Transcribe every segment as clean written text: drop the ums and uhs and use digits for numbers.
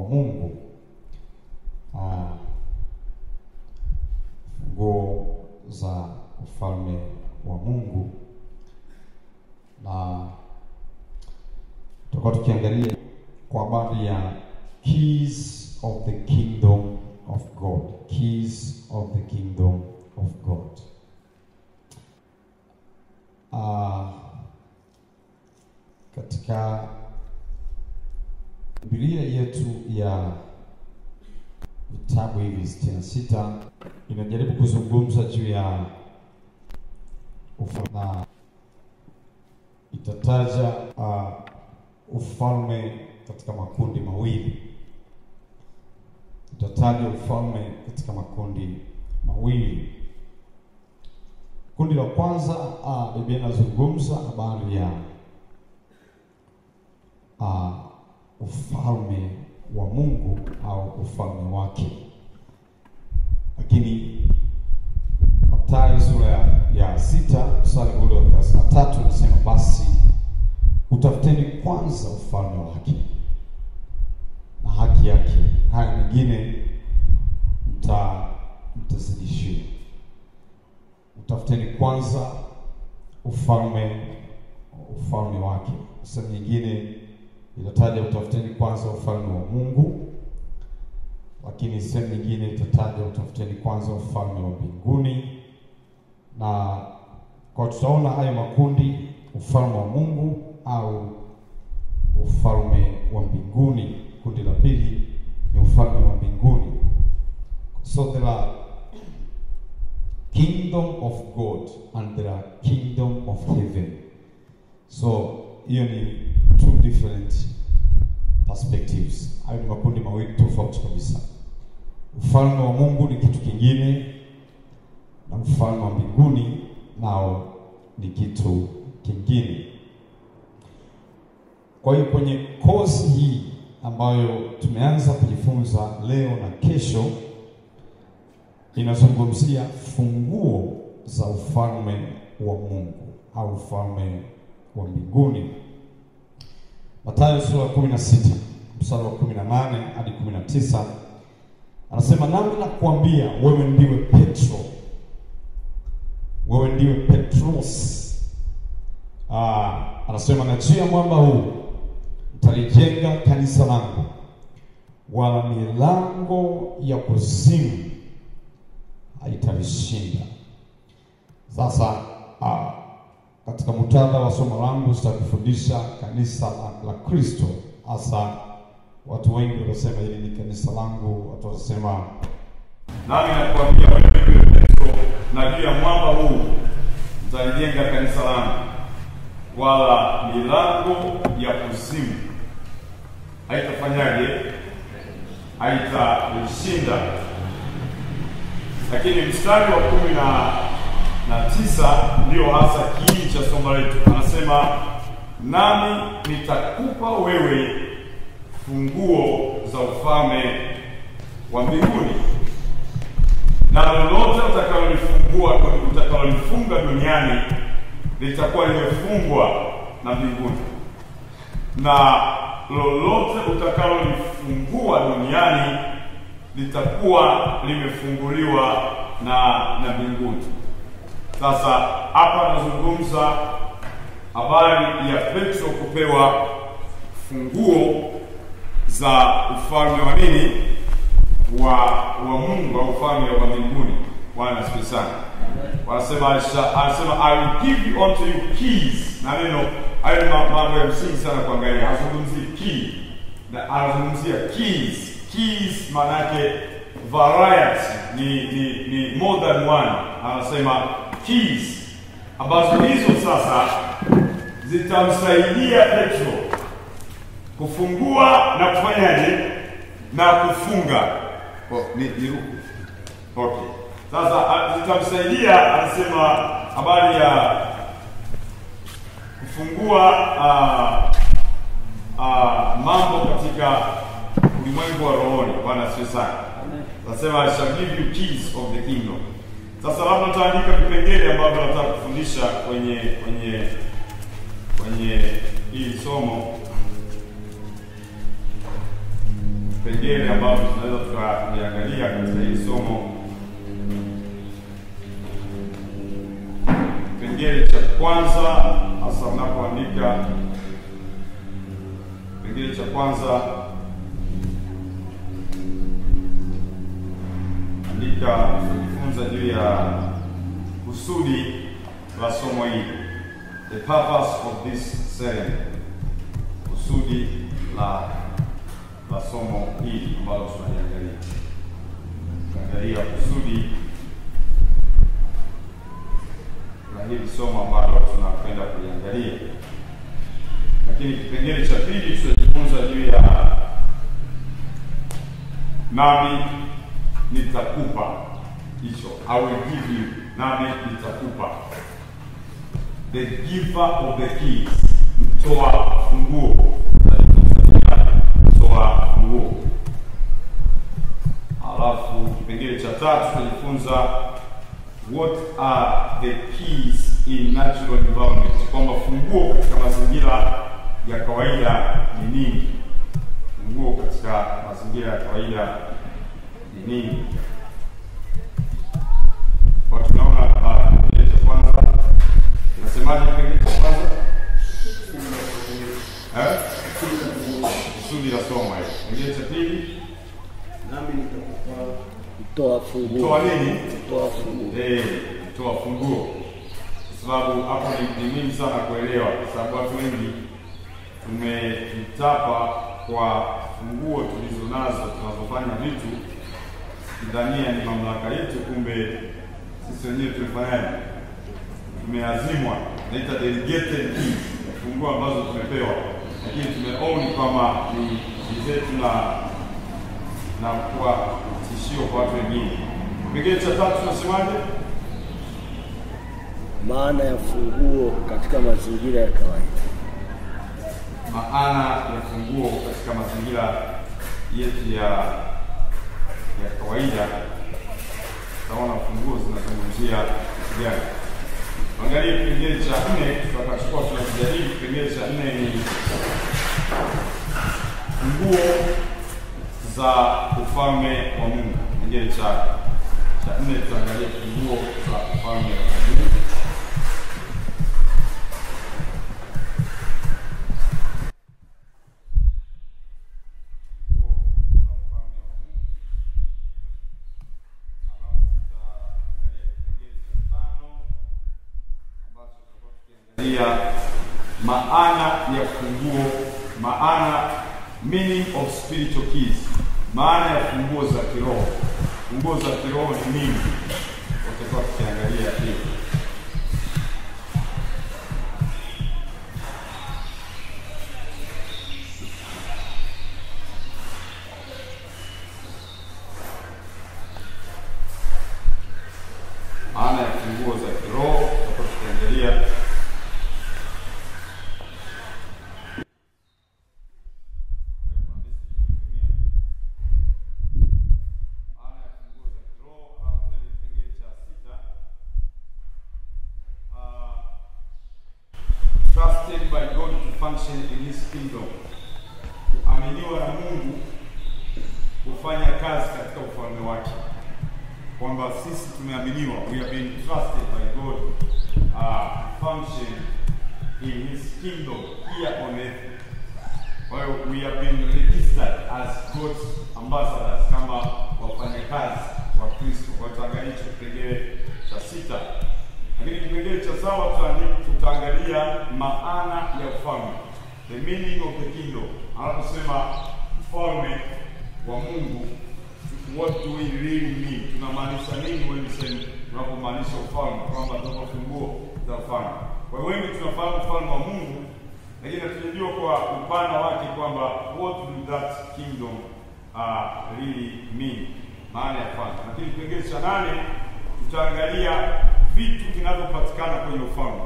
Mungu, funguo za ufalme wa Mungu, na tutakuwa tukiangalia kwa habari ya keys of the kingdom of God. Keys of the kingdom of God. Katika Biblia yetu ya vitabu hivi 66 inajaribu kuzungumza juu ya ufalme, itataja ufalme katika makundi mawili. Itataja ufalme katika makundi mawili. Kundi la kwanza, Biblia inazungumza habari ya ufalme wa Mungu au ufalme wake. Lakini Mathayo sura ya 6 mstari ule wa 33 inasema, basi utafuteni kwanza ufalme wake na haki yake, haya mengine mtazidishiwa. Utafuteni kwanza ufalme wake. Sehemu nyingine itataja utafuteni kwanza ufalme wa Mungu, lakini sehemu nyingine itataja utafuteni kwanza ufalme wa mbinguni. Na kwa tutaona hayo makundi, ufalme wa Mungu au ufalme wa mbinguni. Kundi la pili ni ufalme wa mbinguni. So there are kingdom of God and there are kingdom of heaven. So hiyo ni two different perspectives. Hayo ni makundi mawili tofauti kabisa. Ufalme wa Mungu ni kitu kingine na ufalme wa mbinguni nao ni kitu kingine. Kwa hiyo kwenye kozi hii ambayo tumeanza kujifunza leo na kesho, inazungumzia funguo za ufalme wa Mungu au ufalme wa mbinguni. Mathayo sura 16 mstari wa 18 hadi 19 anasema, nami nakuambia wewe ndiwe Petro, wewe ndiwe Petros. Anasema, na juu ya mwamba huu nitalijenga kanisa langu, wala milango ya kuzimu haitalishinda. Sasa katika muktadha wa somo langu sitakufundisha kanisa la Kristo. Hasa watu wengi wanasema hili ni kanisa langu. Watu wanasema, nami nakuambia wewe ndiwe Petro, na juu ya mwamba huu nitalijenga kanisa langu, wala milango ya kuzimu haitafanyaje? Haitalishinda. Lakini mstari wa 19 ndio hasa kiini cha somo letu. Anasema, nami nitakupa wewe funguo za ufalme wa mbinguni, na lolote utakalolifunga duniani litakuwa limefungwa na mbinguni, na lolote utakalolifungua duniani litakuwa limefunguliwa na mbinguni. Sasa hapa nazungumza habari ya Petro kupewa funguo za ufalme wa nini? Wa Mungu au ufalme wa mbinguni. Bwana asifiwe sana. Anasema I will give you unto you keys. Na neno hayo mambo ya msingi sana kuangalia. Hazungumzi key, na anazungumzia keys. Keys maana yake variety, ni more than one. Anasema keys ambazo hizo sasa zitamsaidia Petro kufungua na kufanyaje? Na kufunga. Ni huku. Okay. Sasa zitamsaidia, anasema habari ya kufungua mambo katika ulimwengu wa rohoni. Bwana asifiwe sana. Anasema I shall give you keys of the kingdom. Sasa labda tutaandika vipengele ambavyo nataka kufundisha kwenye hili somo. vipengele ambavyo tunaweza tukaangalia katika hili somo. Kipengele cha kwanza, hasa unapoandika kipengele cha kwanza, andika kujifunza juu ya kusudi la somo hili, the purpose of this sermon, kusudi la somo hili ambalo tunaliangalia. Tunaangalia kusudi la hili somo ambalo tunakwenda kuliangalia. Lakini kipengele cha pili tutajifunza juu ya nami nitakupa. Hicho, I will give you, nami nitakupa. The giver of the keys, mtoa funguo. Mtoa funguo. Alafu kipengele cha tatu tutajifunza what are the keys in natural environment, kwamba funguo katika mazingira ya kawaida ni nini. Funguo katika mazingira ya kawaida ni nini? Kwa tunaona kipengele cha kwanza nasemaje? Kipengele cha kwanza kusudi la somo hili. Kipengele cha pili, nami nitakupa mtoa funguo. Mtoa nini? Mtoa funguo. Mtoa funguo. Kwa sababu hapo ni muhimu sana kuelewa, kwa sababu watu wengi tumetapa kwa funguo tulizonazo tunazofanya vitu kidhania ni mamlaka yetu, kumbe sisi wenyewe tumefanyaje? Tumeazimwa, naita delegated keys, funguo ambazo tumepewa, lakini tumeoni kama ni zetu na kuwa tishio kwa watu wengine. Kipengele cha tatu tunasemaje? Maana ya funguo katika mazingira ya kawaida. Maana ya funguo katika mazingira yetu ya kawaida. Taona funguo zinazungumzia gani? Angalia kipengele cha 4, tutakachukua tunajadili. Kipengele cha 4 ni funguo za ufalme wa Mungu. Kipengele cha 4 tutaangalia funguo za ufalme wa Mungu. Maana ya funguo, meaning of spiritual keys, maana ya funguo za kiroho. Funguo za kiroho ni nini? Tutakuwa tukiangalia hiyo. Maana ya funguo za kiroho tutakuwa tukiangalia. Trusted by God to function in His kingdom. Kuaminiwa na Mungu kufanya kazi katika ufalme wake. Kwamba sisi tumeaminiwa, we have been trusted by God function in His kingdom here on earth. Well, we have been registered as God's ambassadors, kama wafanyakazi wa Kristo. Kwa tutaangalia kipengele cha 6. Lakini kipengele cha 7 tutaangalia maana ya ufalme, the meaning of the kingdom. Anaposema ufalme wa Mungu, what do we really mean? Tunamaanisha nini when tunapomaanisha ufalme, kwamba tuna funguo za ufalme? Kwa hiyo wengi tunafahamu ufalme wa Mungu, lakini tunajua kwa upana wake kwamba what do that kingdom really mean, maana ya ufalme. Lakini kipengele cha 8 tutaangalia vitu vinavyopatikana kwenye ufalme.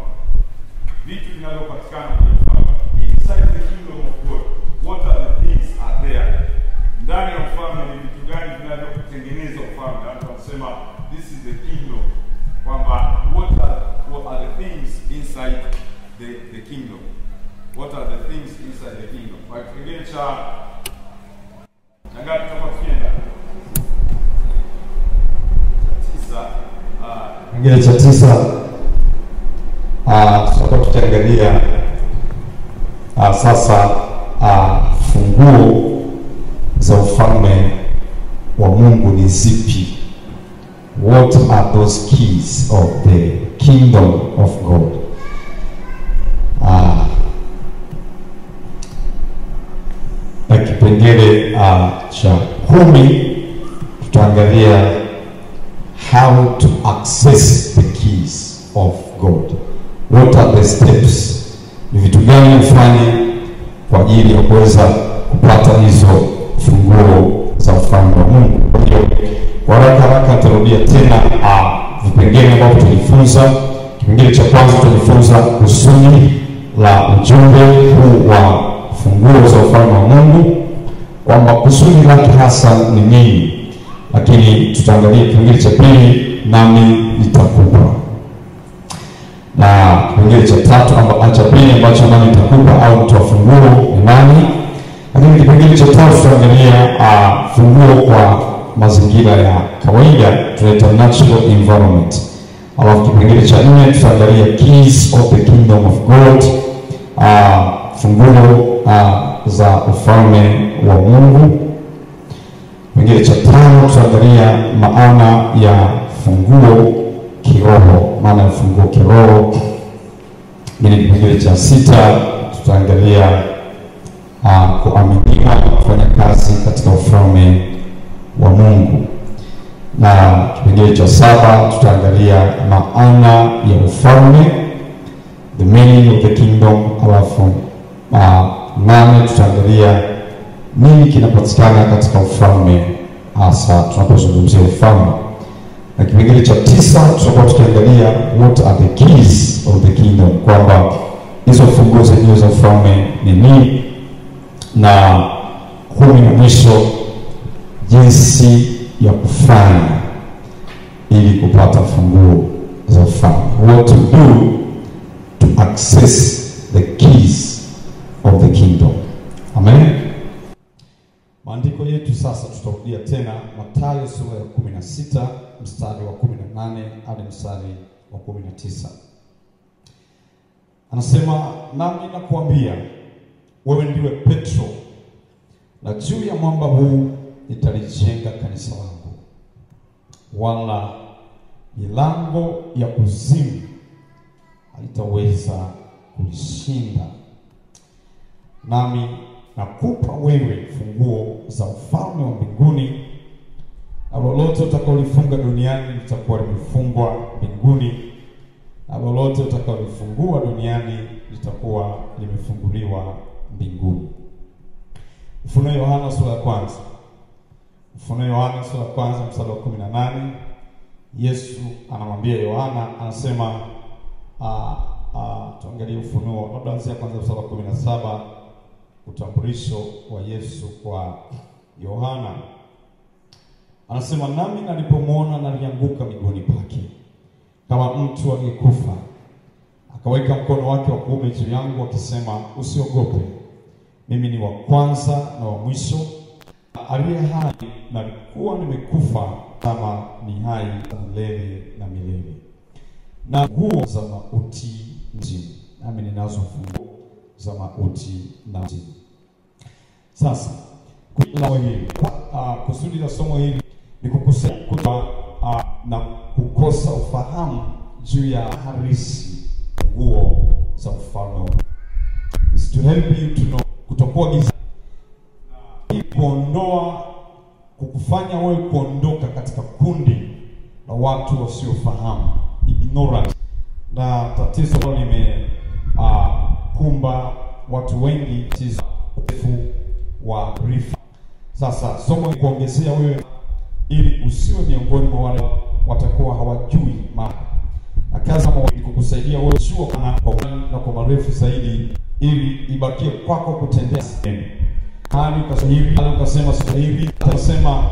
Vitu vinavyopatikana kwenye ufalme. Inside the kingdom of God, what are the things are there? Ndani ya ufalme ni vitu gani vinavyotengeneza ufalme? Hapo tunasema this is the kingdom. Kwamba what are the things inside the kingdom? What are the things inside the kingdom? Kwa kipengele cha Kipengele cha 9 tutakuwa tutaangalia sasa funguo za ufalme wa Mungu ni zipi? What are those keys of the kingdom of God? Na kipengele cha 10 tutaangalia how to access the keys of God. What are the steps? Ni vitu gani ufanye kwa ajili ya kuweza kupata hizo funguo za ufalme wa Mungu? Kwa hiyo haraka tarudia tena vipengele ambavyo tulifunza. Kipengele cha kwanza tulifunza kusudi la ujumbe huu wa funguo za ufalme wa Mungu, kwamba kusudi lake hasa ni nini. Lakini tutaangalia kipengele cha pili, nami nitakupa. Na kipengele cha tatu cha pili ambacho nami nitakupa au mtoa funguo ni nani. Lakini kipengele cha tatu tutaangalia funguo kwa mazingira ya kawaida, tunaita natural environment. Alafu kipengele cha 4 tutaangalia keys of the kingdom of God, funguo za ufalme wa Mungu. Kipengele cha 5 tutaangalia maana ya funguo kiroho, maana ya funguo kiroho. Kipengele cha 6 tutaangalia kuaminiwa kufanya kazi katika ufalme wa Mungu. Na kipengele cha 7 tutaangalia maana ya ufalme, the meaning of the kingdom. Alafu 8 tutaangalia nini kinapatikana katika ufalme hasa tunapozungumzia ufalme. Na kipengele cha 9 tutakuwa tukiangalia what are the keys of the kingdom, kwamba hizo funguo zenyewe za ufalme ni nini. Na 10 na mwisho, jinsi ya kufanya ili kupata funguo za ufalme, what to do to access the keys of the kingdom. Amen. Maandiko yetu sasa tutarudia tena Mathayo sura ya 16 mstari wa 18 hadi mstari wa 19. Anasema, nami nakuambia wewe ndiwe Petro, na juu ya mwamba huu nitalijenga kanisa langu, wala milango ya kuzimu haitaweza kulishinda. Nami nakupa wewe funguo za ufalme wa mbinguni, na lolote utakalolifunga duniani litakuwa limefungwa mbinguni, na lolote utakalolifungua duniani litakuwa limefunguliwa mbinguni. Ufunuo Yohana sura ya 1. Ufunuo Yohana sura ya 1 mstari wa 18. Yesu anamwambia Yohana, anasema tuangalie Ufunuo, labda anzia kwanza mstari wa 17, utambulisho wa Yesu kwa Yohana. Anasema, nami nalipomwona nalianguka miguuni pake kama mtu aliyekufa. Akaweka mkono wake wa kuume juu yangu akisema, usiogope, mimi ni wa kwanza na wa mwisho, aliye hai, na nilikuwa nimekufa kama ni hai milele na milele, na nguo za mauti nzima, nami ninazo funguo za mauti na nzima. Sasa kusudi la somo hili ni kukusaidia na kukosa ufahamu juu ya harisi funguo za ufalme. Is to help you to know, kutokuwa giza, kuondoa, kukufanya wewe kuondoka katika kundi la watu wasiofahamu, ignorant. Na tatizo ambalo limekumba watu wengi tatizo wa rifa. Sasa somo ni kuongezea wewe ili usiwe miongoni mwa wale watakuwa hawajui maana. Na kazi ni kukusaidia wewe jua na kwa marefu zaidi, ili ibakie kwako kutendea hali ukasema sasa hivi atasema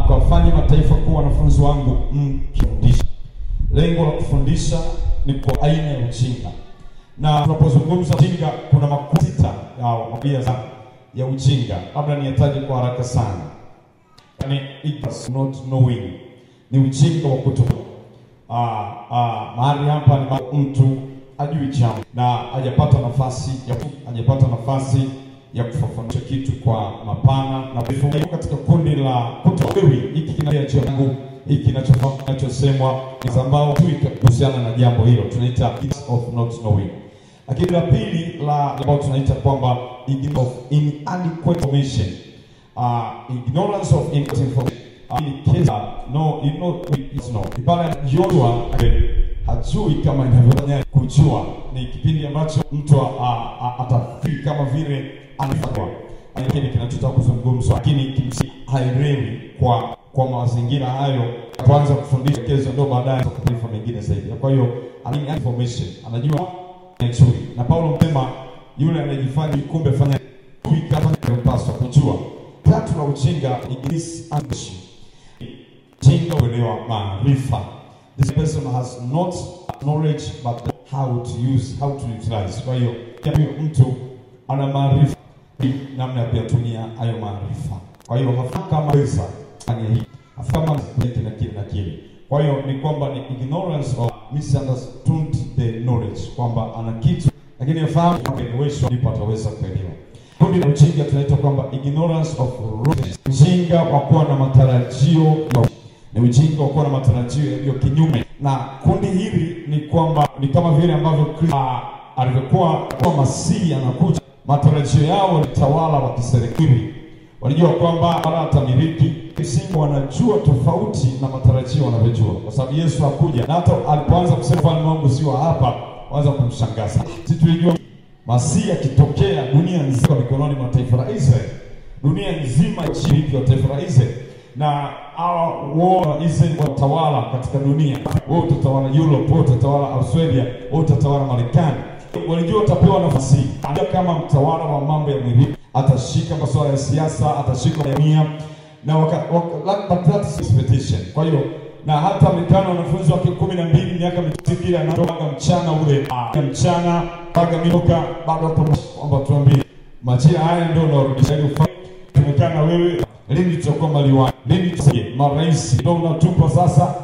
mkafanye mataifa kuwa wanafunzi wangu mkifundisha. Lengo la kufundisha ni kwa aina ya ujinga. Na tunapozungumza ujinga kuna makundi 6 ya ujinga. Labda niyataje kwa haraka sana. Yani ignorance, not knowing, ni ujinga wa kutokuwa. mahali hapa ni mtu ajui jambo na hajapata nafasi ya kufafanua kitu kwa mapana na kufunga katika kundi la kutowewi. Hiki kinachoja yangu hiki kinachosemwa ni ambao kuhusiana na jambo hilo tunaita of not knowing. Lakini la pili la ambao tunaita kwamba ignorance of inadequate information. Ignorance of inadequate information. In case no. Ibara Joshua hajui kama inavyofanya kujua ni kipindi ambacho mtu atafikiri kama vile anafanya. Lakini kinachotaka kuzungumzwa lakini kimsingi haielewi kwa mazingira hayo kwanza kufundisha kesho ndio baadaye taarifa mengine zaidi. Kwa hiyo ana information anajua chui na Paulo msema yule anayejifanya kumbe fanya kama unapaswa kujua. Tatu na ujinga is ambition. Jinga uelewa maarifa. This person has not knowledge but how to utilize. Kwa hiyo mtu ana maarifa namna ya kuyatumia hayo maarifa. Kwa hiyo kama pesa fanya hii kama na kile. Kwa hiyo ni kwamba ni ignorance of misunderstood the knowledge kwamba ana kitu lakini afahamu uwezo ndipo ataweza kuelewa. Kundi la ujinga tunaita kwamba ignorance of rootedness. Ujinga wa kuwa na matarajio ni ujinga wa kuwa na matarajio yaliyo kinyume. Na kundi hili ni kwamba ni kama vile ambavyo Kristo alivyokuwa kwa Masihi anakuja, matarajio yao walitawala wa kiserikali. Walijua kwamba atamiliki, msingi wanajua tofauti na matarajio wanavyojua. Kwa sababu Yesu hakuja na hata alipoanza kusema ufalme wangu sio hapa, waanza kumshangaza. Sisi tulijua Masihi akitokea dunia nzima mikononi mwa taifa la Israeli. Dunia nzima chini ya taifa la Israeli. Na wao Israeli watawala katika dunia. Wao utatawala Europe, wao utatawala Australia, wao utatawala Marekani. Walijua utapewa nafasi. Ndio kama mtawala wa mambo ya mwili atashika masuala ya siasa, atashika dunia na that's expectation. Kwa hiyo na hata mikano wanafunzi wake 12 miaka mitatu bila anatoka mchana ule mchana mpaka mitoka bado kwamba tuambie majira haya ndio unarudisha tumekana wewe lini tutakuwa maliwani lini tutaje marais ndio unatupa sasa.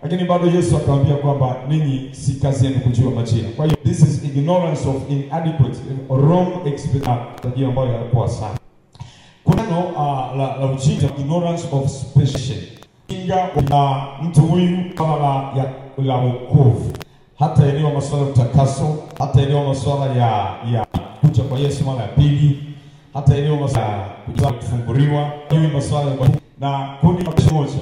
Lakini bado Yesu akamwambia kwamba ninyi si kazi yenu kujua majira. Kwa hiyo this is ignorance of inadequate or wrong expectation ambayo yalikuwa sana. Kuna la ujinga ignorance of special. Inga mtu huyu kama la wokovu. Hata elewa masuala ya utakaso, hata elewa masuala ya kuja kwa Yesu mara ya pili, hata elewa masuala ya kufunguliwa, hiyo masuala na kundi moja.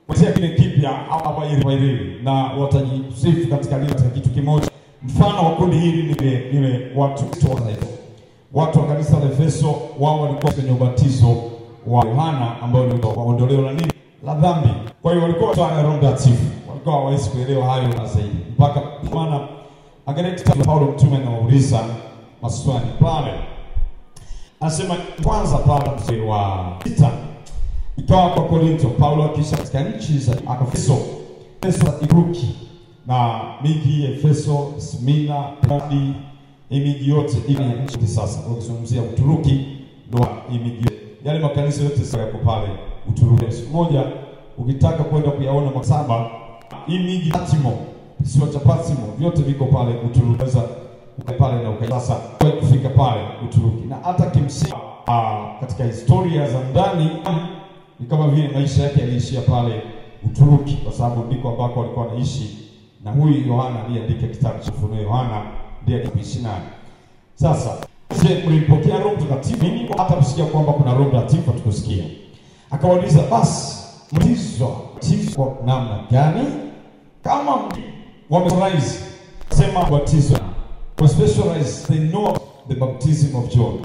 Kwa kile kipya au hawaelewi na watajisifu katika kitu kimoja. Mfano wa kundi hili ni watu wa kanisa la Efeso. Wao walikuwa kwenye ubatizo wa Yohana ambao ni ondoleo la nini la dhambi. Kwa hiyo walikuwa wana Roho Mtakatifu, walikuwa hawawezi kuelewa hayo na zaidi mpaka maana angalia kitabu Paulo mtume anauliza maswali pale. Anasema kwanza pale wa 6 ikawa kwa Korinto Paulo akisha katika nchi za Efeso Ituruki na miji ya Efeso, Smyrna, Pergamo, miji yote ile nchi sasa. Ukizungumzia Uturuki ndio miji yale makanisa yote sasa yako pale Uturuki. Siku moja ukitaka kwenda kuyaona masaba hii miji Patimo, sio cha Patimo, vyote viko pale Uturuki. Sasa pale na ukasasa kufika pale Uturuki. Na hata kimsingi katika historia za ndani ni kama vile maisha yake yaliishia pale Uturuki kwa sababu ndiko ambako alikuwa anaishi. Na huyu Yohana aliandika kitabu cha Ufunuo Yohana ndiye alishina. Sasa je, mlipokea Roho Mtakatifu? Mimi hata kusikia kwamba kuna Roho Mtakatifu tukusikia. Akawauliza basi mtizwa namna gani? Kama wamespecialize sema baptizo. For specialize they know the baptism of John.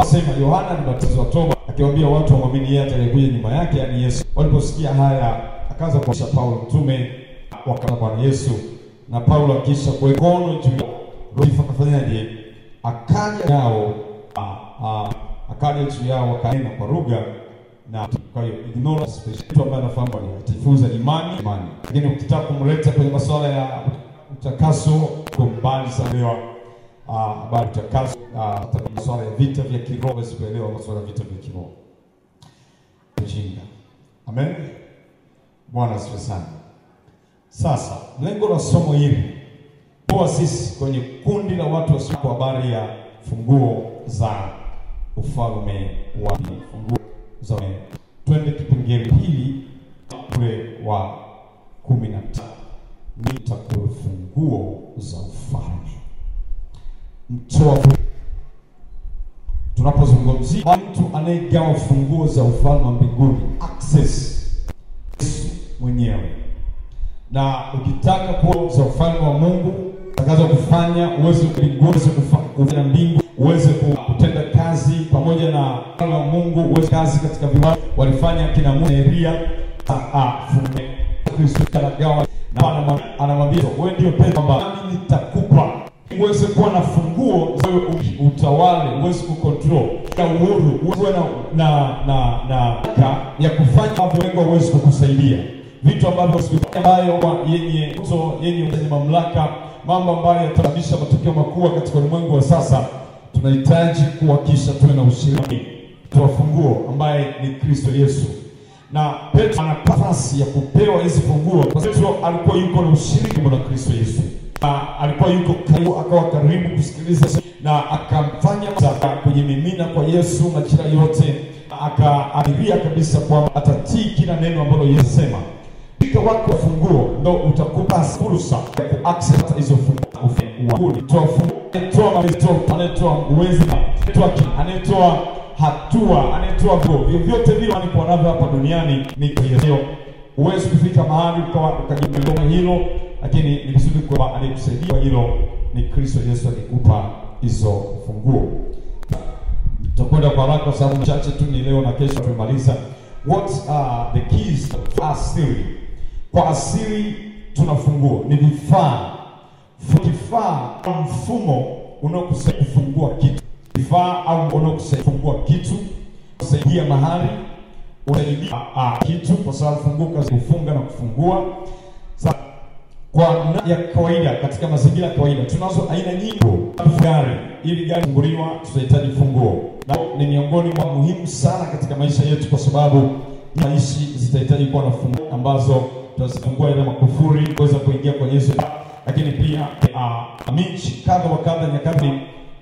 Sema Yohana ni baptizo wa toba akiwaambia watu wamwamini yeye atakayekuja nyuma yake yani Yesu. Waliposikia haya akaanza kuisha Paulo mtume wakati Bwana Yesu na Paulo akisha kuekono juu Roho akafanyaje? Akaja juu yao wakaenda kwa lugha. Na kwa hiyo ignorance mtu ambaye anafahamu atifunza imani. Lakini ukitaka kumleta kwenye masuala ya utakaso kumbali sana habari utakaso masuala ya vita vya kiroho usielewa masuala ya vita vya kiroho. Ujinga. Amen. Bwana asifiwe sana. Sasa lengo la somo hili kwa sisi kwenye kundi la watu wasio kwa habari ya funguo za ufalme wa funguo za twende kipengele hili ule wa 15 nitakuwa funguo za ufalme. Mtoa tunapozungumzia mtu anayegawa funguo za ufalme wa mbinguni, access Yesu mwenyewe. Na ukitaka kuwa za ufalme wa Mungu, utakazo kufanya uweze kufanya mbingu, uweze kutenda kazi pamoja na ufalme wa Mungu, uweze kazi katika viwango walifanya kina Elia funge Kristo kanagawa, na anamwambia wewe ndio pesa kwamba mimi nitakupa uweze kuwa na funguo za utawale, uweze kucontrol na uhuru, uwe na ya kufanya mambo mengi, uweze kukusaidia vitu ambavyo yenye mamlaka, mambo ambayo yatasababisha matokeo makubwa katika ulimwengu wa sasa. Tunahitaji kuhakikisha tuwe na ushirika wa funguo ambaye ni Kristo Yesu. Na Petro ana nafasi ya kupewa hizi funguo kwa sababu alikuwa yuko na ushirika na Kristo Yesu. Alikuwa yuko karibu, akawa karibu kusikiliza na akamfanya kwenye mimina kwa Yesu majira yote, akaahiria kabisa kwamba atatii kila neno ambalo Yesu sema. Pika wako funguo ndo utakupa fursa ya kuaccess hizo funguo. Toa funguo, anatoa uwezo, anatoa hatua, anatoa vyovyote vile wanakuwa navyo hapa duniani ni kwa Yesu. Uweze kufika mahali ukajimeloma hilo, lakini ni vizuri kwa aliyekusaidia hilo ni Kristo Yesu akikupa hizo funguo. Tutakwenda kwa haraka kwa sababu mchache tu ni leo na kesho tumaliza. What are the keys to asili? Kwa asili tuna funguo, ni vifaa au mfumo unaokusaidia kufungua kitu. Vifaa au unaokusaidia kufungua kitu, kusaidia mahali, unaidia kitu kwa sababu funguo kazi kufunga na kufungua. Sasa kwa ya kawaida, katika mazingira ya kawaida tunazo aina nyingi gari. Ili gari funguliwa tunahitaji funguo. Na ni miongoni mwa muhimu sana katika maisha yetu kwa sababu maisha zitahitaji kuwa na funguo ambazo tutazifungua ile makufuri kuweza kuingia kwenye hizo. Lakini pia miji kadha wa kadha nyakati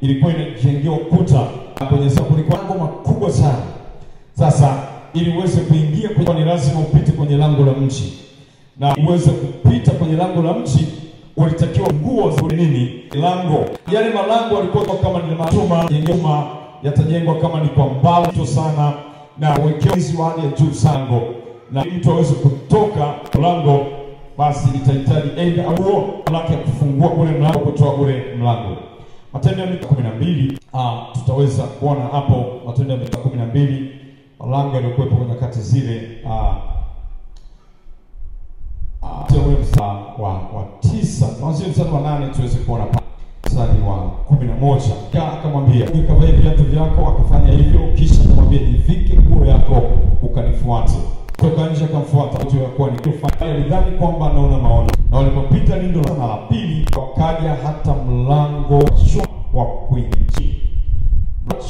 ilikuwa inajengewa kuta kwenye kulikuwa lango makubwa sana. Sasa ili uweze kuingia kwenye ni lazima upite kwenye lango la mji. Na uweze kupita kwenye lango la mji ulitakiwa funguo za nini? Lango. Yale malango yalikuwa kama ni matuma yenye yatajengwa kama ni kwa mbao tu sana na wekezaji wa hali ya juu sana, na mtu aweze kutoka lango, basi itahitaji aidha au lake kufungua ule mlango, kutoa ule mlango. Matendo ya Mitume 12 tutaweza kuona hapo Matendo ya Mitume 12 malango yalikuwa kwenye nyakati zile ule mstari wa 9 kuanzia mstari wa 8 tuweze kuona mstari wa 11. Akamwambia ukavae viatu vyako, akafanya hivyo, kisha akamwambia jivike nguo yako ukanifuate. Toka nje akamfuata, watu walikuwa ni kufanya lidhani kwamba anaona maono. Na walipopita lindo la pili, wakaja hata mlango wa kuingia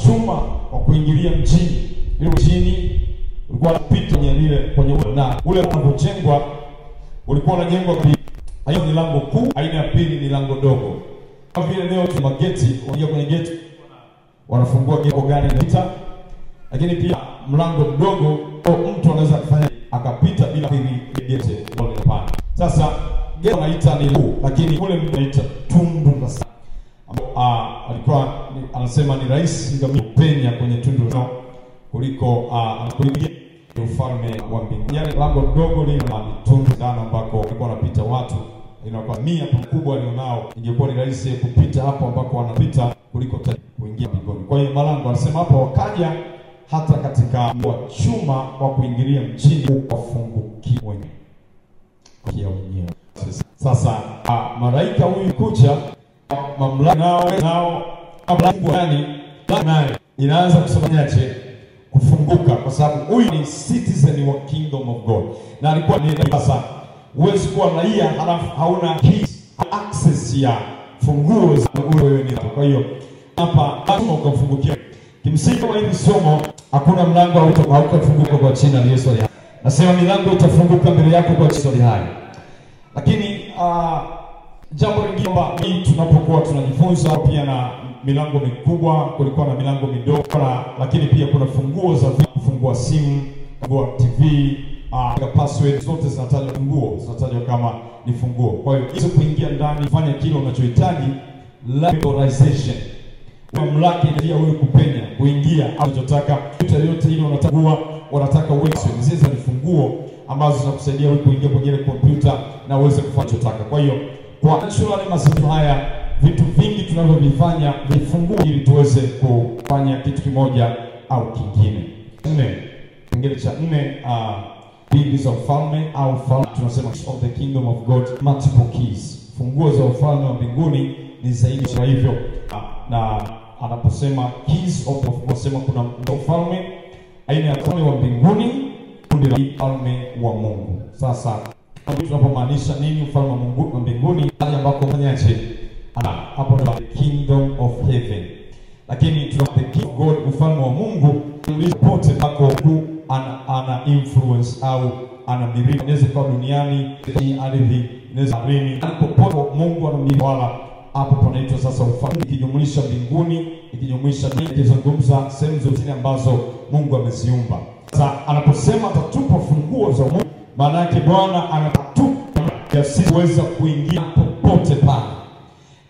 chuma wa kuingilia mjini. Ile mjini ulikuwa unapita kwenye na ule unapojengwa ulikuwa unajengwa kwa hiyo ni lango kuu, aina ya pili ni lango dogo. Kama vile leo tuna mageti, unaingia kwenye geti wanafungua geti gani na lakini pia mlango mdogo mtu anaweza kufanya akapita bila geti pale hapana. Sasa geti wanaita ni kuu, lakini ule mnaita tundu la alikuwa anasema ni rahisi ngamia penya kwenye tundu lao kuliko kuingia ufalme wa mbinguni. Yale lango dogo lile ni tundu sana ambako walikuwa wanapita watu. Inakuwa mia kubwa alionao, ingekuwa ni rahisi kupita hapo ambako wanapita kuliko kuingia mbinguni. Kwa hiyo malango anasema hapo wakaja hata katika wa chuma wa kuingilia mjini wafungukia wenyewe. Sasa malaika huyu kuja mamlaka nao gani naye inaanza kusomaje kufunguka, kwa sababu huyu ni citizen wa kingdom of God. Na alikuwa ni sasa uwezi kuwa raia halafu hauna keys, access ya funguo za wewe ni. Kwa hiyo hapa lazima ukafungukia. Kimsingi kwa hili somo hakuna mlango hautafunguka kwa jina la Yesu. Nasema milango itafunguka mbele yako kwa Yesu hai. Lakini jambo lingine tunapokuwa tunajifunza pia na milango mikubwa, kulikuwa na milango midogo, lakini pia kuna funguo za kufungua simu, kufungua TV, password zote zinatajwa kama ni funguo. Kwa hiyo hizo kuingia ndani, fanya kile unachohitaji, liberalization. Mamlaka inajia wewe kupenya, kuingia au unachotaka, yote ile unataka uwe. Hizo ni funguo ambazo zinakusaidia wewe kuingia kwenye kompyuta na uweze kufanya unachotaka. Kwa hiyo kwa actually masomo haya vitu vingi tunavyovifanya vifunguo ili tuweze kufanya kitu kimoja au kingine. Kipengele cha 4 keys za ufalme au falme, tunasema of the kingdom of God, multiple keys. Funguo za ufalme wa mbinguni ni zaidi ya hivyo. Na anaposema keys of God, sema kuna ufalme aina ya ufalme wa mbinguni, kundi la ufalme wa Mungu. Sasa tunapomaanisha nini ufalme wa Mungu wa mbinguni? Hali ambako fanyaje? Hapo ni the kingdom of heaven. Lakini tuna the kingdom of God, ufalme wa Mungu ulipote pako ana influence au ana miliki. Inaweza kuwa duniani, kwenye ardhi, inaweza ardhini, popote Mungu anamtawala. Hapo panaitwa sasa ufalme, ikijumlisha mbinguni, ikijumlisha dini, ikizungumza sehemu zote ambazo Mungu ameziumba. Sasa anaposema atatupa funguo za Mungu, maana yake Bwana anatupa ya sisi kuweza kuingia popote pale.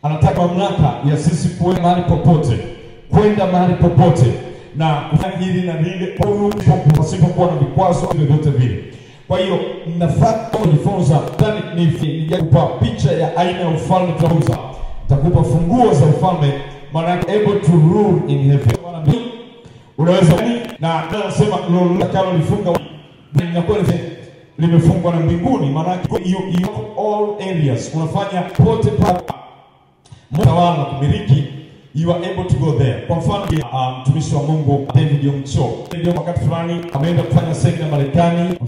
Anataka mamlaka ya sisi kuenda mahali popote, kwenda mahali popote na kufanya hili na lile pasipokuwa na vikwazo vyovyote vile. Kwa hiyo nafaa kujifunza ndani nikupa picha ya aina ya ufalme tunauza. Nitakupa funguo za ufalme, maana yake able to rule in heaven. Unaweza na nasema lolote kama lifunga linakuwa limefungwa na mbinguni, maana yake you all areas unafanya pote pa mtawala na kumiliki, you are able to go there. Kwa mfano mtumishi wa Mungu David Yomcho, ndio wakati fulani ameenda kufanya semina Marekani,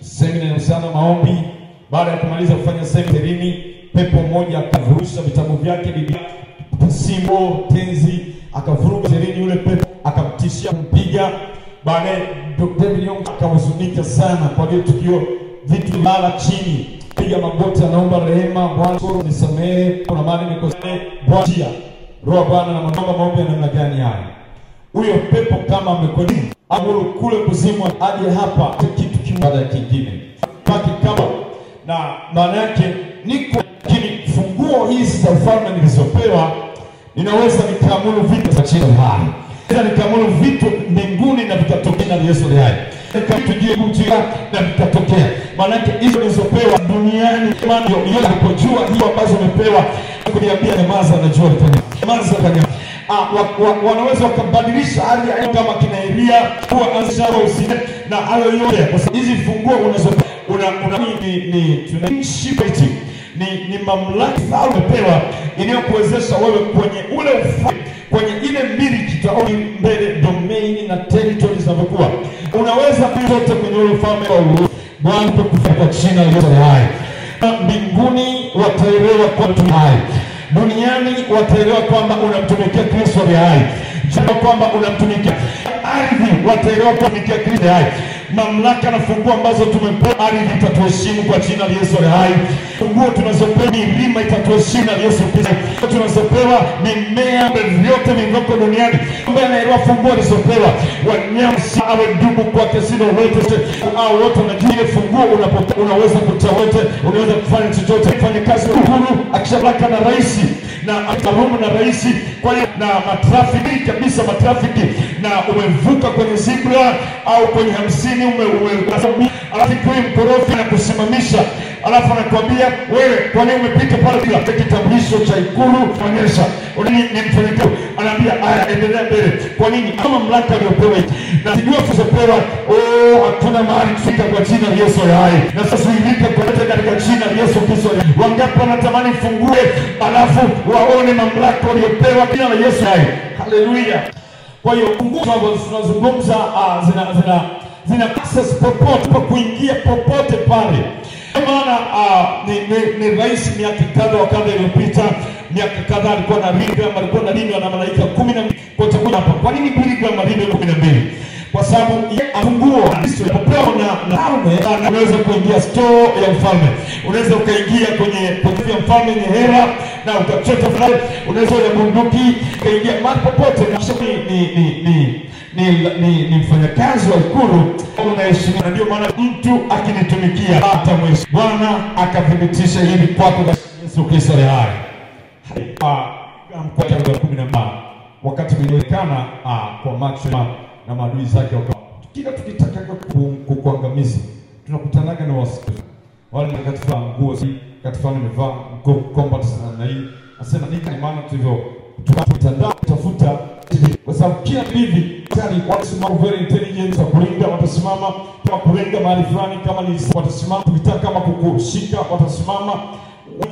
semina inahusiana maombi. Baada ya kumaliza kufanya semina, pepo mmoja akavurusha vitabu vyake, Biblia, simbo, tenzi, akavuruga serini yule pepo, akamtishia kumpiga. Baadaye David Yomcho akahuzunika sana kwa hiyo tukio, vitu lala chini, piga magoti, anaomba rehema, Bwana nisamehe, kuna mali nimekosea, Bwana Roho Bwana na maombi ya namna gani haya? Huyo pepo kama amekwenda amuru kule kuzimu aje hapa kitu kimoja kingine. Baki kama na maana yake niko kini funguo hizi za ufalme nilizopewa, ninaweza nikaamuru vitu vya chini hai. Naweza nikaamuru vitu mbinguni na vikatokea na Yesu hai. Nikatujie kujia na vikatokea. Maana yake hizo nilizopewa duniani, maana yote kujua hizo ambazo umepewa kuniambia nyamaza na jua litanyesha. Nyamaza kanya. Wanaweza wakabadilisha hali ya kama kina Elia kuwa anzao usine na hayo yote. Kwa sababu hizi funguo ni mamlaka umepewa inayokuwezesha wewe kwenye ule ufalme, kwenye ile miliki taoni mbele domain na territories zinavyokuwa. Unaweza kuzote kwenye ule ufalme wa Mungu. Bwana tukufu kwa jina la Yesu hai. Mbinguni wataelewa kwa mtu hai. Duniani wataelewa kwamba unamtumikia Kristo hai. Jambo kwamba unamtumikia ardhi, wataelewa kutumikia Kristo hai. Mamlaka na funguo ambazo tumepewa, ardhi itatuheshimu kwa jina la Yesu hai. Funguo tunazopewa milima itatuheshimu na Yesu Kristo. Tunazopewa mimea yote miloko duniani, ambaye anaelewa funguo alizopewa, wanyama sawa ndugu kwake sino wote au wote wanajua ile funguo unaweza kutawete, unaweza kufanya chochote, kufanya kazi uhuru, akishalaka na rais na atarumu na rais. Kwa hiyo na matrafiki kabisa, matrafiki na umevuka kwenye zebra au kwenye 50 alafu kwa mkorofi na kusimamisha, alafu anakuambia wewe kwa nini umepita pale bila kitambulisho cha ikulu kuonyesha ni mfanyakazi, anaambia haya endelea mbele. Kwa nini? Kama mamlaka aliyopewa na sijua kuzopewa, hakuna mahali kufika kwa jina la Yesu hai. Na sasa uilike kuleta katika jina la Yesu Kristo. Wangapi wanatamani fungue alafu waone mamlaka aliyopewa jina la Yesu hai? Haleluya. Kwa hiyo funguo ambazo tunazungumza zina access popote, kwa kuingia popote pale. Maana ni rais miaka kadha wa kadha iliyopita, miaka kadha alikuwa na Bilgram, alikuwa na lindwa na malaika 12 kwa takuja hapa. Kwa nini Bilgram alindwa 12? Kwa sababu funguo alizopewa na mfalme, unaweza kuingia store ya mfalme, unaweza ukaingia kwenye ya mfalme yenye hela na ukachota fulani, unaweza ya bunduki kaingia mahali popote. Ni mfanyakazi wa ikulu, unaheshimiwa. Na ndio maana mtu akinitumikia hata mwezi, Bwana akathibitisha hili kwako Yesu Kristo aliye hai. Kwa 12 wakati vilionekana kwa macho na maadui zake, kila tukitaka kukuangamiza tunakutanaga na wasifu wale katika nguo katika nimevaa combat na hii nasema nini maana tulivyo tukatandao tafuta, kwa sababu kila hivi tayari watu very intelligent wa kulinda watasimama, kama kulenga mahali fulani, kama ni watasimama, tukitaka kama kukushika watasimama.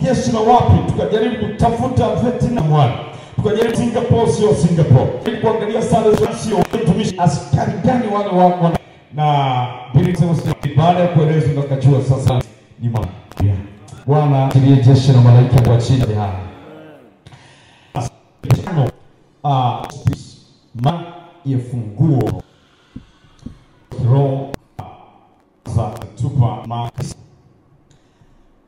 Jeshi na wapi tukajaribu kutafuta Vietnam wale, tukajaribu Singapore, sio Singapore, ili kuangalia sare sio mtumishi askari gani wale na bila sema baada ya kueleza tukajua sasa ni mama Bwana ndiye jeshi na malaika kwa chini ya haya ya funguo roho za tupa makasi.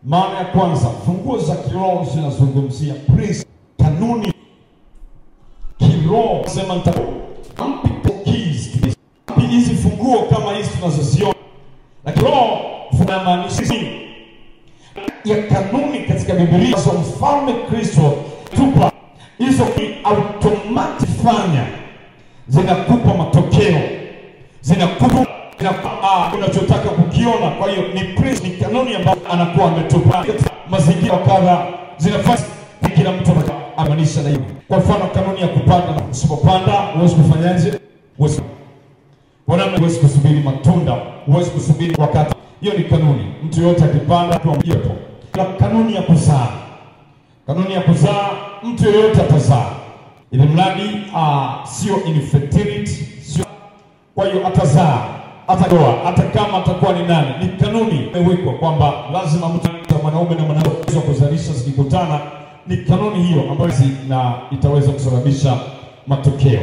Maana ya kwanza, funguo za kiroho zinazungumzia praise, kanuni kiroho. Sema nitakupa keys. Hizi funguo kama hizi tunazoziona, lakini roho funamaanisha ya kanuni katika Biblia za mfalme Kristo tupa. Hizo automatic fanya zinakupa matokeo, zinakupa unachotaka kukiona. Kwa hiyo ni praise, ni kanuni ambayo anakuwa ametupa mazingira kadha zinafanya kila mtu amaanisha na hiyo. Kwa mfano kanuni ya kupanda, usipopanda huwezi kufanyaje? Huwezi kusubiri matunda, huwezi kusubiri wakati. Hiyo ni kanuni. Mtu yote akipanda tu amjipo. Kanuni ya kuzaa, kanuni ya kuzaa, mtu yote atazaa, ili mradi sio infertility, sio. Kwa hiyo atazaa, ataoa, hata kama atakuwa ni nani. Ni kanuni imewekwa kwamba lazima mtu mwanaume na mwanamke kuzalisha zikikutana. Ni kanuni hiyo ambayo na itaweza kusababisha matokeo.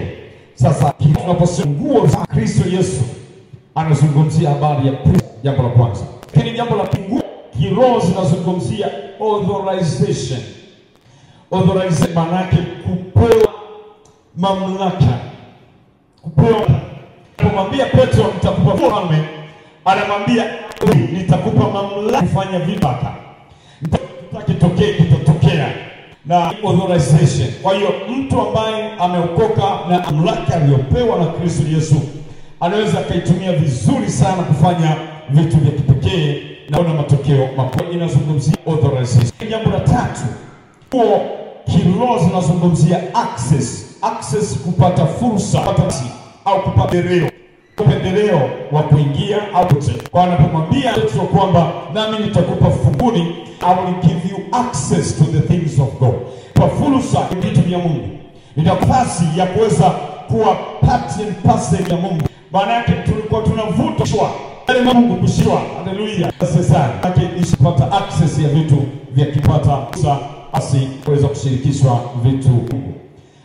Sasa tunaposema nguo za Kristo Yesu, anazungumzia habari ya jambo la kwanza. Lakini jambo la pili, kiroho zinazungumzia authorization. Authorization maana yake kupewa mamlaka, kupewa. Kumwambia Petro nitakupa ufalme, anamwambia nitakupa mamlaka kufanya vibaka, nitakitokea kitatokea na authorization. Kwa hiyo mtu ambaye ameokoka na mamlaka aliyopewa na Kristo Yesu anaweza akaitumia vizuri sana kufanya vitu vya kipekee na kuona matokeo makubwa. Inazungumzia authorization. Jambo la tatu, kwa kiroho zinazungumzia access, kupata fursa, kupata au kupata upendeleo wa kuingia au kutoka. Kwa anapomwambia Petro kwamba nami nitakupa funguni, I will give you access to the things of God. Kwa fursa ya vitu vya Mungu, nafasi ya kuweza kuwa part and parcel ya Mungu. Maana yake tulikuwa tunavutwa ile Mungu kushwa. Haleluya. Sasa yake isipata access ya vitu vya kipata fursa, basi kuweza kushirikishwa vitu Mungu.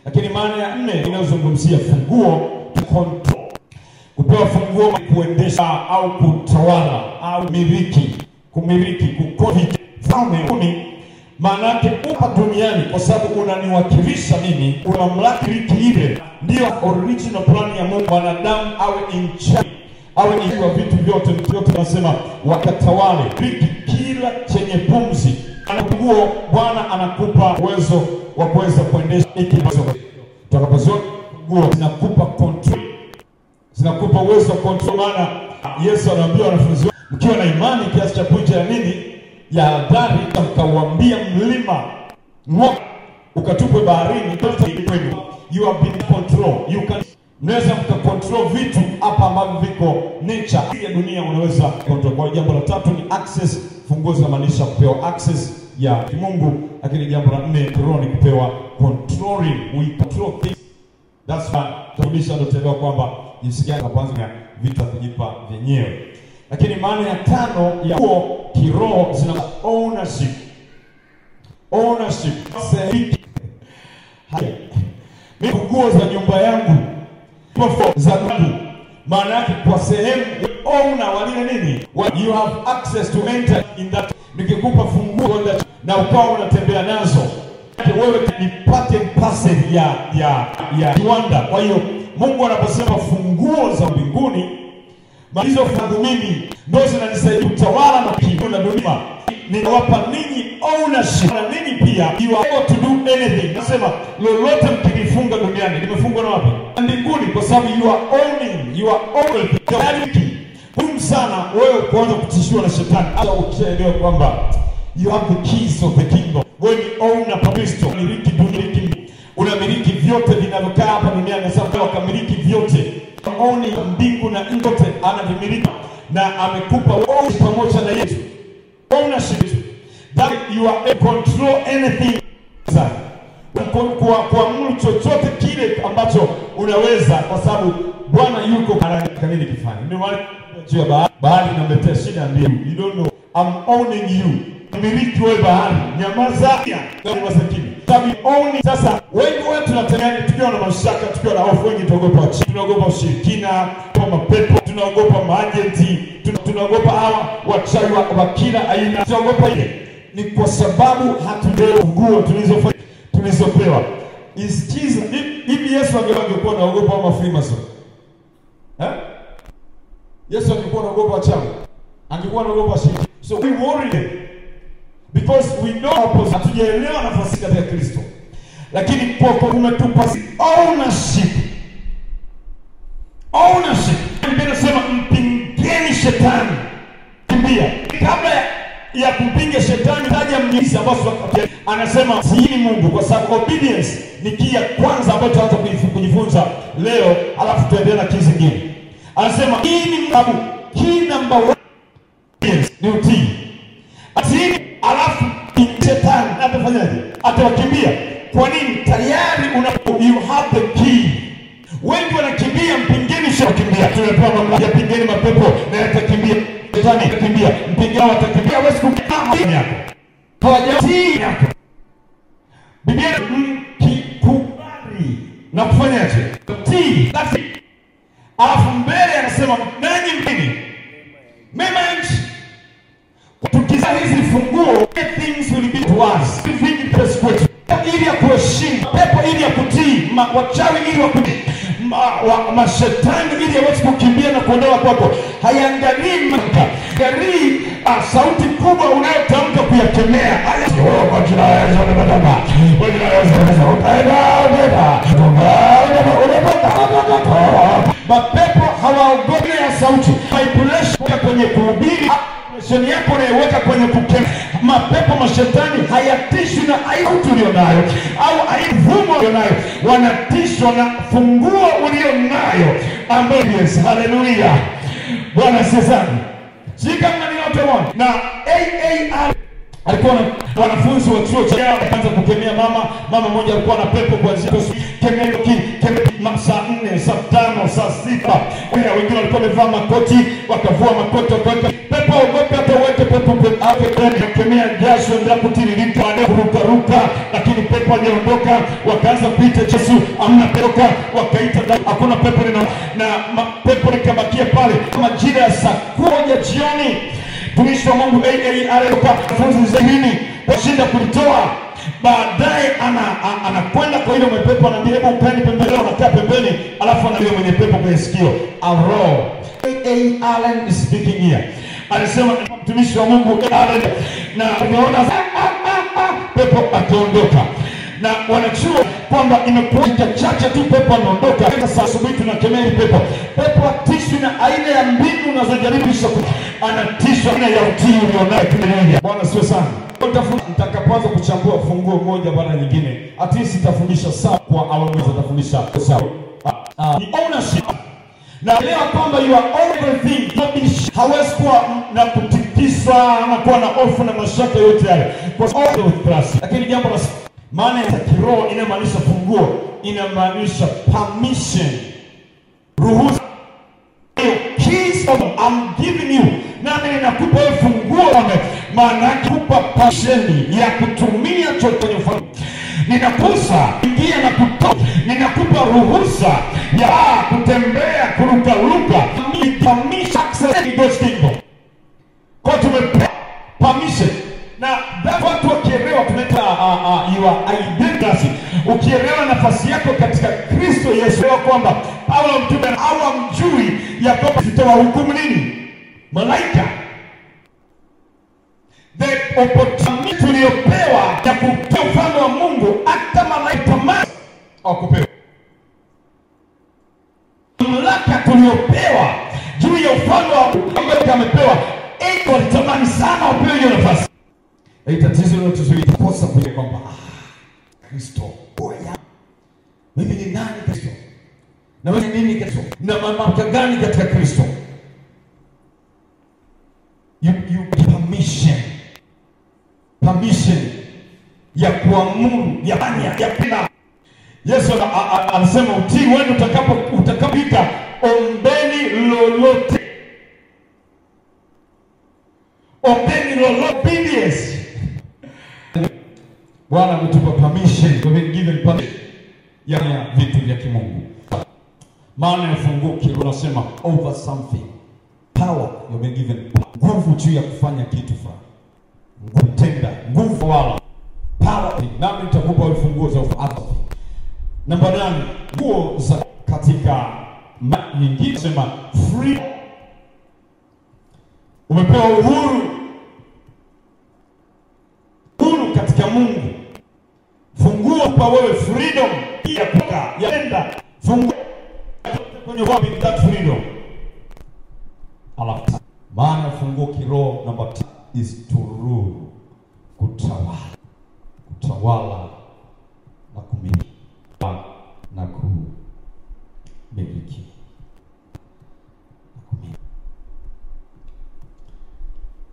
Lakini maana ya 4 inayozungumzia funguo, control. Kupewa funguo kuendesha au kutawala au kumiliki, kukodisha falme. Maana yake upa duniani kwa sababu unaniwakilisha mimi, unamlaki ile. Ndio original plan ya Mungu, wanadamu awe in charge, awe ni wa vitu vyote tunasema wakatawale kila chenye pumzi. Anakuwa Bwana anakupa uwezo wa kuweza kuendesha ikibazo. Tutakapozoea funguo zinakupa control, zinakupa uwezo wa control. Maana Yesu anaambia wanafunzi, mkiwa na imani kiasi cha punje ya nini ya hadari, mkauambia mlima ng'oka ukatupwe baharini, kwenu. You have been control. You can mnaweza mkakontrol vitu hapa ambavyo viko nature ya dunia, unaweza control. Kwa jambo la tatu ni access. Funguo zinamaanisha kupewa access ya kimungu. Lakini jambo la 4 roho ni kupewa controlling. We control things. That's why tulisha ndotelea kwamba jinsi gani kwanza vitu kujipa vyenyewe. Lakini maana ya 5 ya huo kiroho zina ownership. Funguo za nyumba yangu, za Mungu, maana yake kwa sehemu owner wa lile nini. You have access to enter in that. Nikikupa funguo na ukawa unatembea nazo, wewe ni part and parcel ya kiwanda. Kwa hiyo Mungu anaposema funguo za mbinguni, hizo funguo mimi ndio zinanisaidia kutawala na kuiona dunia. Ninawapa ninyi ownership na ninyi pia you are able to do anything. Nasema lolote mkifunga duniani limefungwa na wapi? Mbinguni, kwa sababu you are owning, you are owning. Muhimu sana wewe kuanza kutishiwa na shetani. Hata ukielewa kwamba you have the keys of the kingdom. Wewe ni owner pa Kristo. Unamiliki dunia, unamiliki vyote vinavyokaa hapa duniani, na sasa wakamiliki vyote. Owning mbingu na nchi anavimiliki, na amekupa wewe pamoja na Yesu ownership that you are able to control anything. Kuamuru chochote kile ambacho unaweza, kwa sababu Bwana yuko kanini kifanya. Ndio maana bahari inamletea shida, ndio you don't know I'm owning you. Miliki wewe bahari, nyamaza kama maskini. Sababu owning. Sasa wengi wetu tunatembea tukiwa na mashaka, tukiwa na hofu, wengi tunaogopa ushirikina, kwa mapepo, tunaogopa maagenti, tunaogopa hawa wachawi wa kila aina. Tunaogopa ile ni kwa sababu hatuelewi nguo tulizopewa. Isikiza, hivi Yesu angekuwa anaogopa wa Freemason? Yesu angekuwa anaogopa wachawi? Angekuwa anaogopa shirika? So we worry because we know hatujaelewa nafasi katika Kristo. Lakini kwa umetupa ownership. Ndio nasema mpingeni shetani. Kimbia. Kabla ya kumpinga shetani, taja mnyisi ambao anasema siini Mungu, kwa sababu obedience ni kia kwanza ambayo tuanza kujifunza leo, alafu tuendelee na kizi kingine. Anasema hii ni sababu key number 1 ni utii. Asini alafu shetani atafanyaje? Atawakimbia. Kwa nini? Tayari you have the key. Wengi wanakimbia, mpingeni shetani. Tunapewa mamlaka ya pingeni mapepo na yatakimbia. Shetani atakimbia, mpingeni watakimbia. Wewe sikukubali yako. Hawajatii yako. Biblia mkikubali na kufanyaje? Tii. Alafu mbele anasema nanyi mpini mema nchi. Tukiza hizi funguo, things will be to us. Vingi prescription. Ili ya kuheshimu, pepo ili ya kutii, wachawi ili wa kutii, mashetani ili ya watu kukimbia na kuondoa kwako. Hayangalii maka. Angalii sauti kubwa unayotamka kuyakemea. Kwa jina la Yesu nimedama. Kwa jina la Yesu mapepo hawaogopi ya sauti. Manipulation kwenye kuhubiri, manipulation yako unaiweka kwenye kukemea. Mapepo mashetani hayatishwi na aibu ulionayo au aibu ulionayo, wanatishwa na funguo ulionayo ambayo Yesu. Haleluya. Bwana sisani. Shika mnani wote mwana. Na AAR alikuwa na wanafunzi wa chuo cha kwanza kukemea mama mmoja alikuwa na pepo kuanzia kemea saa 4, saa 5, saa 6. Wengine walikuwa wamevaa makoti, wakavua makoti wakaweka pepo. Ogope hata uweke pepo kemea jasho ndio kutiririka kuruka, lakini pepo aliondoka. Wakaanza kuita Yesu, amna pepo, wakaita hakuna pepo na pepo likabakia pale. Majira ya saa 1 jioni tumishi wa Mungu funzi zahini washinda kulitoa. Baadaye anakwenda kwa ile mpepo, anaambia hebu upeni pembeni, anakaa pembeni, alafu analia mwenye pepo kwenye sikio. Aro Allen is speaking here. Alisema mtumishi wa Mungu Allen, na unaona pepo ataondoka. Na wanachua kwamba imekuwa chache tu pepo anaondoka. Sasa asubuhi tunakemea pepo. Pepo atishwi na aina ya mbinu unazojaribu anatishwa na ya utii ulionayo kimenya. Bwana sio sana. Nitakapoanza kuchambua funguo moja baada nyingine, atisi nitafundisha sawa kwa awamu nitafundisha sawa. Ni ownership. Na leo kwamba you are everything. Hawezi kuwa na kutikiswa na kuwa na hofu na mashaka yote hayo. Kwa sababu lakini jambo la maana ya kiroho inamaanisha funguo, inamaanisha permission, ruhusa. Keys of I'm giving you. Nami ninakupa wewe funguo, maana kupa passion ya kutumia chochote. ninakusa ingia na kutoka, ninakupa ruhusa ya kutembea, kuruka ruka, permission in God's kingdom. Kwa tumepewa permission. Na watu wakielewa tunaita your identity. Ukielewa nafasi yako katika Kristo Yesu, kwamba Paulo mtume hawamjui ya kwamba sitoa hukumu nini? Malaika. The opportunity tuliyopewa ya kupewa ufalme wa Mungu, hata malaika masi hawakupewa. Mamlaka tuliyopewa juu ya ufalme wa Mungu ambayo amepewa, walitamani sana wapewe hiyo nafasi. Tatizo linalotuzuia kosa kule kwamba Kristo mimi ni nani Kristo? Na wewe ni nini Kristo? Na mamlaka gani katika Kristo? You permission ya kuamuru ya bania ya pina. Yesu anasema utii wenu utakapopita, ombeni lolote. Ombeni lolote. Obedience. Bwana ametupa permission, we've been given permission ya vitu vya kimungu. Maana ya funguo kile unasema over something. Power, you've been given nguvu juu ya kufanya kitu fulani. Nguvu tenda, nguvu wala. Power, nami nitakupa ufunguo za ufadhili. Namba 8, nguo za katika nyingine sema free. Umepewa uhuru katika Mungu. Funguo kwa wewe freedom ya kuka yaenda. Funguo kwenye wapi that freedom. Alafu maana funguo kiroho namba 10 is to rule, kutawala na kumiliki na kumiliki.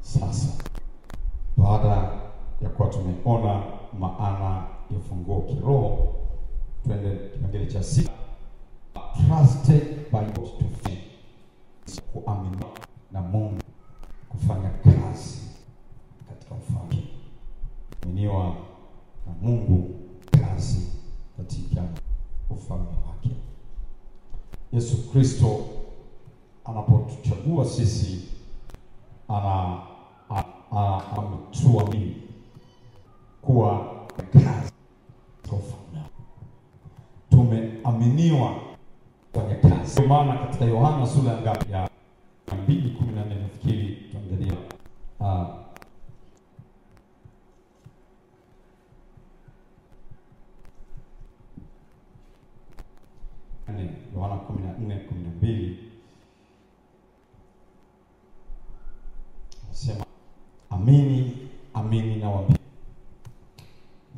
Sasa baada ya kuwa tumeona maana ya funguo kiroho, twende kipengele cha 6. Trusted by God to faith. Kuamini na Mungu, kufanya kazi katika ufalme. Kuaminiwa na Mungu, kazi katika ufalme wake. Yesu Kristo anapotuchagua sisi ametuamini kuwa kazi kwa ufalme. Tumeaminiwa kwenye kazi. Kwa maana katika Yohana sura ya 2:14 nafikiri tuangalia Yohana 14:12 nasema, amini nawaambia,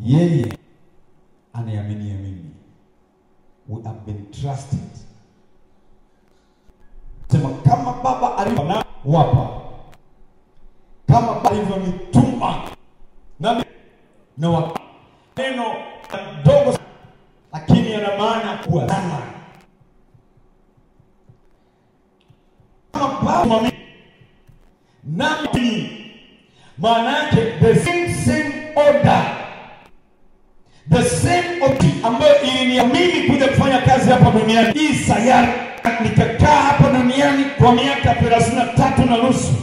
yeye aniamini mimi, we have been trusted. Sema kama Baba alivyo wapa, kama Baba alivyonituma na neno dogo lakini yana maana kubwa sana. Kama Baba nami, maana yake the same order, the same order ambayo iliniamini kuja kufanya kazi hapa duniani. Hii sayari nikakaa hapa duniani kwa miaka 33 na nusu.